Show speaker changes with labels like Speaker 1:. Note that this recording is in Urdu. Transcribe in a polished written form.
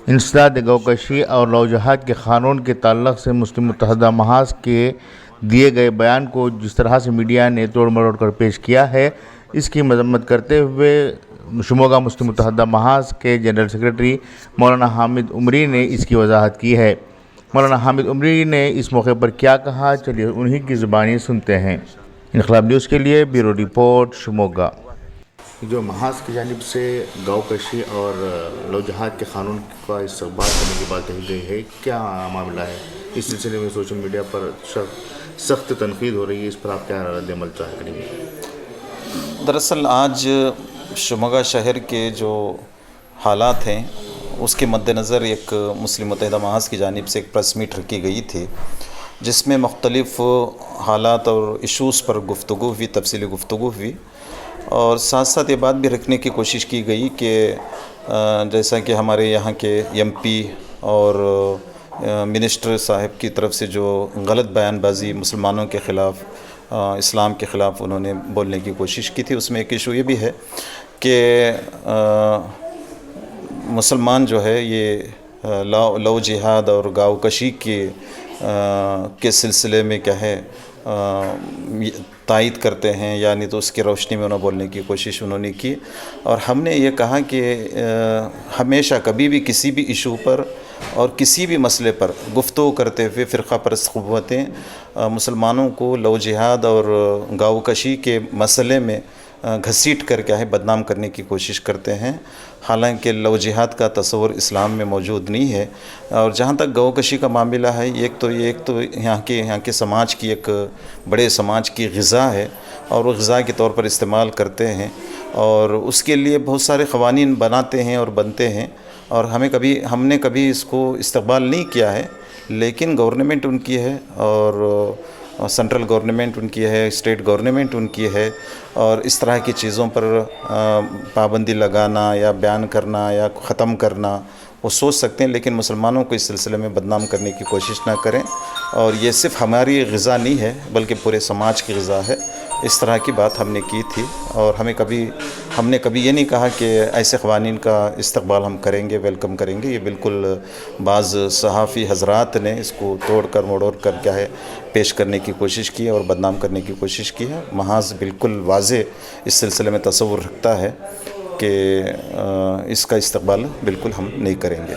Speaker 1: انسداد گوکشی اور لو جہاد کے قانون کے تعلق سے مسلم متحدہ محاذ کے دیے گئے بیان کو جس طرح سے میڈیا نے توڑ مروڑ کر پیش کیا ہے، اس کی مذمت کرتے ہوئے شموگا مسلم متحدہ محاذ کے جنرل سیکرٹری مولانا حامد عمری نے اس کی وضاحت کی ہے۔ مولانا حامد عمری نے اس موقع پر کیا کہا، چلیے انہی کی زبانی سنتے ہیں۔ انقلاب نیوز کے لیے بیورو رپورٹ شموگا۔ جو محاذ کی جانب سے گاؤں کشی اور لو جہاد کے قانون کا استقبال کرنے کی بات کہی گئی ہے، کیا معاملہ ہے؟ اس سلسلے میں سوشل میڈیا پر سخت تنقید ہو رہی ہے، اس پر آپ کیا رد عمل چاہ کریں گے؟
Speaker 2: دراصل آج شموگا شہر کے جو حالات ہیں اس کے مد نظر ایک مسلم متحدہ محاذ کی جانب سے ایک پریس میٹ رکھی گئی تھی، جس میں مختلف حالات اور ایشوز پر گفتگو ہوئی، تفصیلی گفتگو ہوئی، اور ساتھ ساتھ یہ بات بھی رکھنے کی کوشش کی گئی کہ جیسا کہ ہمارے یہاں کے ایم پی اور منسٹر صاحب کی طرف سے جو غلط بیان بازی مسلمانوں کے خلاف، اسلام کے خلاف انہوں نے بولنے کی کوشش کی تھی، اس میں ایک ایشو یہ بھی ہے کہ مسلمان جو ہے یہ لو جہاد اور گاؤں کشی کے سلسلے میں کیا ہے تائید کرتے ہیں، یعنی تو اس کی روشنی میں انہوں بولنے کی کوشش انہوں نے کی، اور ہم نے یہ کہا کہ ہمیشہ کبھی بھی کسی بھی ایشو پر اور کسی بھی مسئلے پر گفتگو کرتے ہوئے فرقہ پرست قوتیں مسلمانوں کو لو جہاد اور گاؤں کشی کے مسئلے میں گھسیٹ کر کیا ہے بدنام کرنے کی کوشش کرتے ہیں، حالانکہ لو جہاد کا تصور اسلام میں موجود نہیں ہے۔ اور جہاں تک گاؤں کشی کا معاملہ ہے، ایک تو یہاں کے سماج کی ایک بڑے سماج کی غذا ہے، اور وہ غذا کے طور پر استعمال کرتے ہیں، اور اس کے لیے بہت سارے قوانین بناتے ہیں اور بنتے ہیں، اور ہم نے کبھی اس کو استقبال نہیں کیا ہے، لیکن گورنمنٹ ان کی ہے، اور سینٹرل گورنمنٹ ان کی ہے، اسٹیٹ گورنمنٹ ان کی ہے، اور اس طرح کی چیزوں پر پابندی لگانا یا بیان کرنا یا ختم کرنا وہ سوچ سکتے ہیں، لیکن مسلمانوں کو اس سلسلے میں بدنام کرنے کی کوشش نہ کریں، اور یہ صرف ہماری غذا نہیں ہے بلکہ پورے سماج کی غذا ہے۔ اس طرح کی بات ہم نے کی تھی، اور ہم نے کبھی یہ نہیں کہا کہ ایسے قوانین کا استقبال ہم کریں گے، ویلکم کریں گے۔ یہ بالکل بعض صحافی حضرات نے اس کو توڑ کر مڑوڑ کر کیا ہے پیش کرنے کی کوشش کی اور بدنام کرنے کی کوشش کی ہے۔ محاذ بالکل واضح اس سلسلے میں تصور رکھتا ہے کہ اس کا استقبال بالکل ہم نہیں کریں گے۔